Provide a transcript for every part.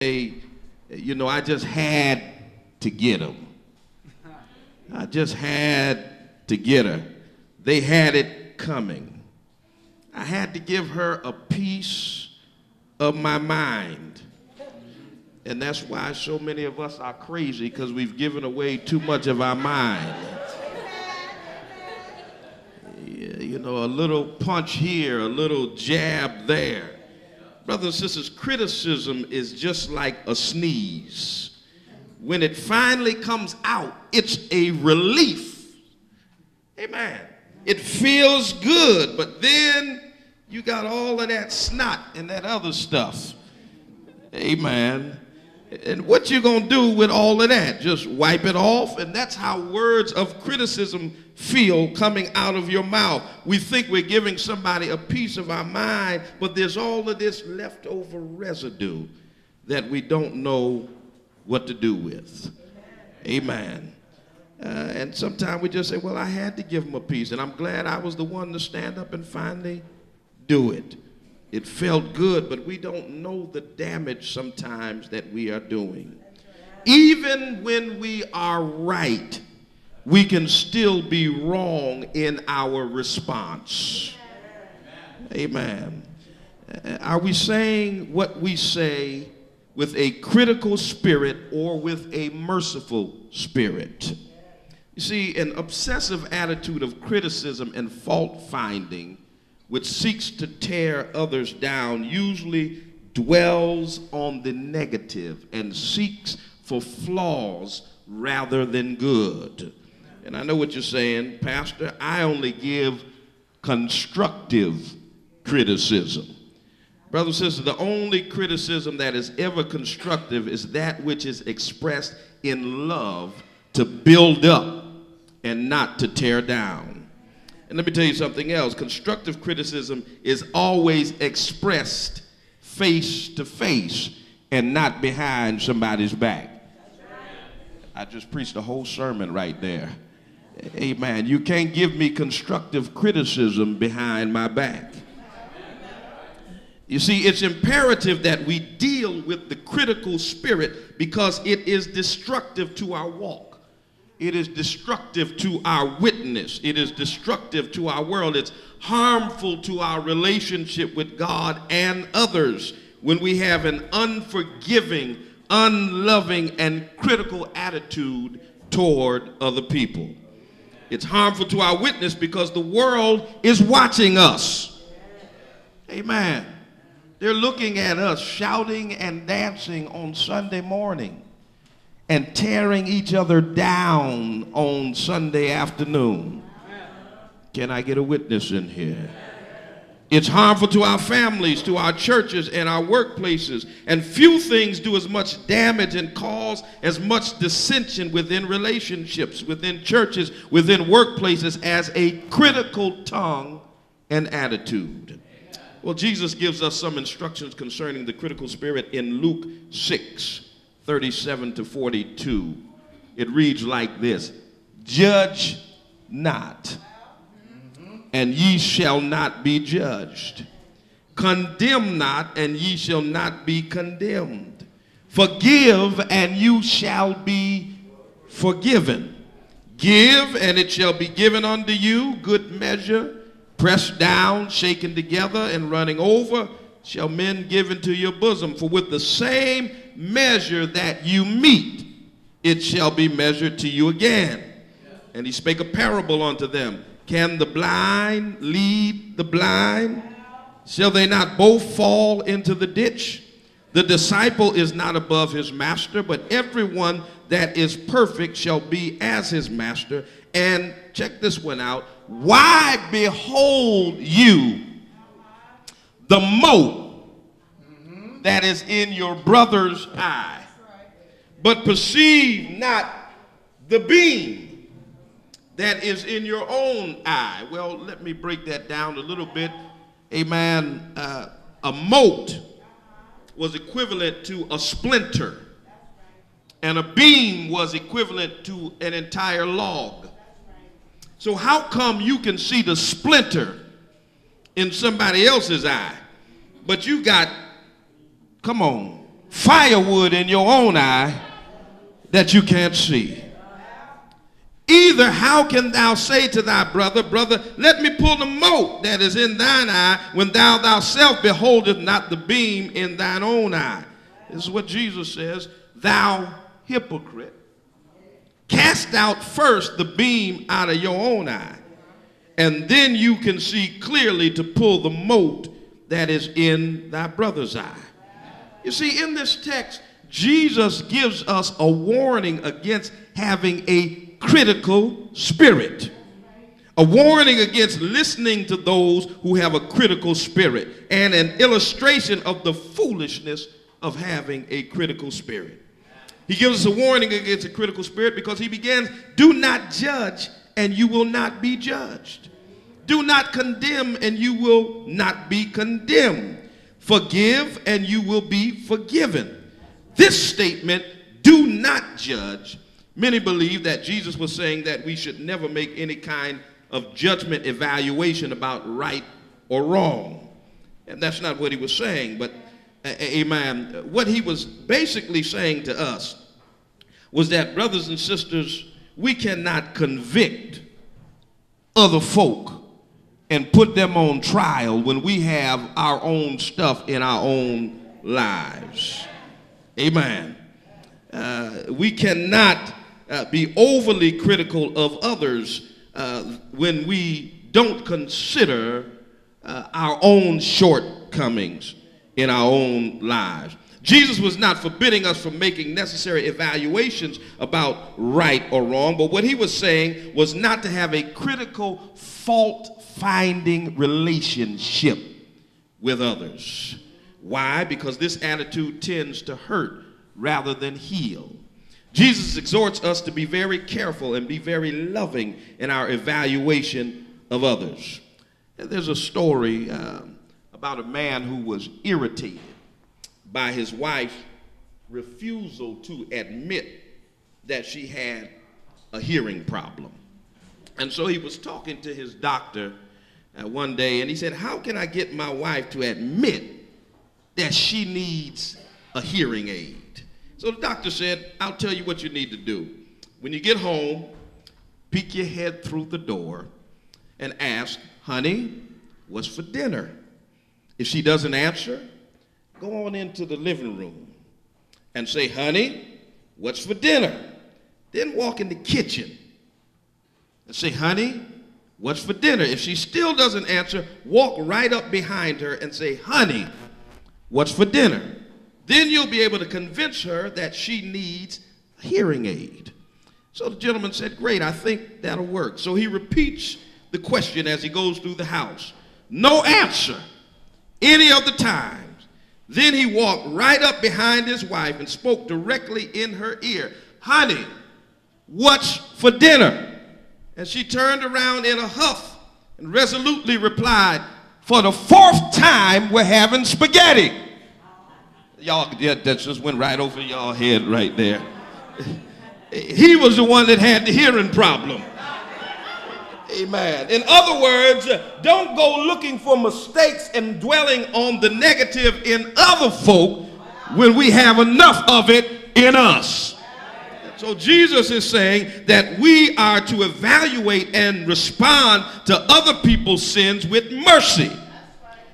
I just had to get them. I just had to get her. They had it coming. I had to give her a piece of my mind. And that's why so many of us are crazy, because we've given away too much of our mind. A little punch here, a little jab there. Brothers and sisters, criticism is just like a sneeze. When it finally comes out, it's a relief. Amen. It feels good, but then you got all of that snot and that other stuff. Amen. And what you gonna do with all of that? Just wipe it off? And that's how words of criticism feel coming out of your mouth. We think we're giving somebody a piece of our mind, but there's all of this leftover residue that we don't know what to do with. Amen. And sometimes we just say, well, I had to give them a piece, and I'm glad I was the one to stand up and finally do it. It felt good, but we don't know the damage sometimes that we are doing. Even when we are right, we can still be wrong in our response. Amen. Are we saying what we say with a critical spirit or with a merciful spirit? You see, an obsessive attitude of criticism and fault finding, which seeks to tear others down, usually dwells on the negative and seeks for flaws rather than good. And I know what you're saying, Pastor, I only give constructive criticism. Brothers and sisters, the only criticism that is ever constructive is that which is expressed in love to build up and not to tear down. And let me tell you something else. Constructive criticism is always expressed face to face and not behind somebody's back. I just preached a whole sermon right there. Amen. You can't give me constructive criticism behind my back. You see, it's imperative that we deal with the critical spirit because it is destructive to our walk. It is destructive to our witness. It is destructive to our world. It's harmful to our relationship with God and others when we have an unforgiving, unloving, and critical attitude toward other people. It's harmful to our witness because the world is watching us. Amen. They're looking at us shouting and dancing on Sunday morning and tearing each other down on Sunday afternoon. Can I get a witness in here? It's harmful to our families, to our churches, and our workplaces. And few things do as much damage and cause as much dissension within relationships, within churches, within workplaces as a critical tongue and attitude. Well, Jesus gives us some instructions concerning the critical spirit in Luke 6:37 to 42. It reads like this: Judge not, and ye shall not be judged. Condemn not, and ye shall not be condemned. Forgive, and you shall be forgiven. Give, and it shall be given unto you. Good measure, pressed down, shaken together, and running over, shall men give into your bosom. For with the same measure that you meet, it shall be measured to you again. And he spake a parable unto them. Can the blind lead the blind? Shall they not both fall into the ditch? The disciple is not above his master, but everyone that is perfect shall be as his master. And check this one out. Why behold you the mote that is in your brother's eye, but perceive not the beam that is in your own eye? Well, let me break that down a little bit. Amen. A mote was equivalent to a splinter, and a beam was equivalent to an entire log. So how come you can see the splinter in somebody else's eye, but you got, come on, firewood in your own eye that you can't see. Either how can thou say to thy brother, brother, let me pull the mote that is in thine eye, when thou thyself beholdest not the beam in thine own eye. This is what Jesus says, thou hypocrite. Cast out first the beam out of your own eye, and then you can see clearly to pull the mote that is in thy brother's eye. You see, in this text, Jesus gives us a warning against having a critical spirit. A warning against listening to those who have a critical spirit, and an illustration of the foolishness of having a critical spirit. He gives us a warning against a critical spirit because he begins, do not judge and you will not be judged. Do not condemn and you will not be condemned. Forgive and you will be forgiven. This statement, do not judge, many believe that Jesus was saying that we should never make any kind of judgment evaluation about right or wrong. And that's not what he was saying, but amen. What he was basically saying to us was that, brothers and sisters, we cannot convict other folk and put them on trial when we have our own stuff in our own lives. Amen. We cannot be overly critical of others when we don't consider our own shortcomings in our own lives. Jesus was not forbidding us from making necessary evaluations about right or wrong, but what he was saying was not to have a critical, fault-finding relationship with others. Why? Because this attitude tends to hurt rather than heal. Jesus exhorts us to be very careful and be very loving in our evaluation of others. And there's a story about a man who was irritated by his wife's refusal to admit that she had a hearing problem. And so he was talking to his doctor one day, and he said, how can I get my wife to admit that she needs a hearing aid? So the doctor said, I'll tell you what you need to do. When you get home, peek your head through the door and ask, honey, what's for dinner? If she doesn't answer, go on into the living room and say, honey, what's for dinner? Then walk in the kitchen and say, honey, what's for dinner? If she still doesn't answer, walk right up behind her and say, honey, what's for dinner? Then you'll be able to convince her that she needs a hearing aid. So the gentleman said, great, I think that'll work. So he repeats the question as he goes through the house. No answer any of the times. Then he walked right up behind his wife and spoke directly in her ear. Honey, what's for dinner? And she turned around in a huff and resolutely replied, for the fourth time, we're having spaghetti. Y'all, that just went right over y'all head right there. He was the one that had the hearing problem. Amen. In other words, don't go looking for mistakes and dwelling on the negative in other folk when we have enough of it in us. So Jesus is saying that we are to evaluate and respond to other people's sins with mercy.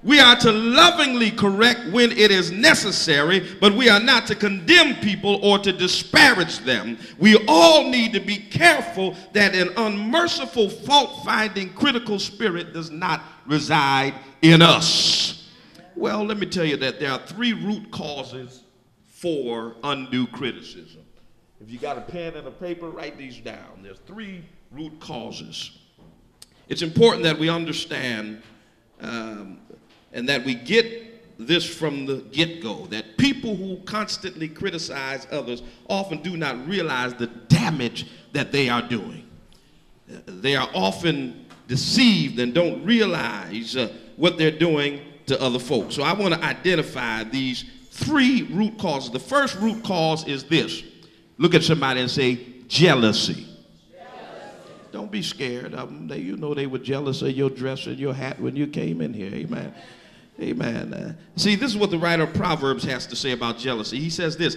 We are to lovingly correct when it is necessary, but we are not to condemn people or to disparage them. We all need to be careful that an unmerciful, fault-finding, critical spirit does not reside in us. Well, let me tell you that there are three root causes for undue criticism. If you got a pen and a paper, write these down. There's three root causes. It's important that we understand and that we get this from the get-go, that people who constantly criticize others often do not realize the damage that they are doing. They are often deceived and don't realize what they're doing to other folks. So I want to identify these three root causes. The first root cause is this. Look at somebody and say, jealousy. Don't be scared of them. You know they were jealous of your dress and your hat when you came in here. Amen. Amen. See, this is what the writer of Proverbs has to say about jealousy. He says this: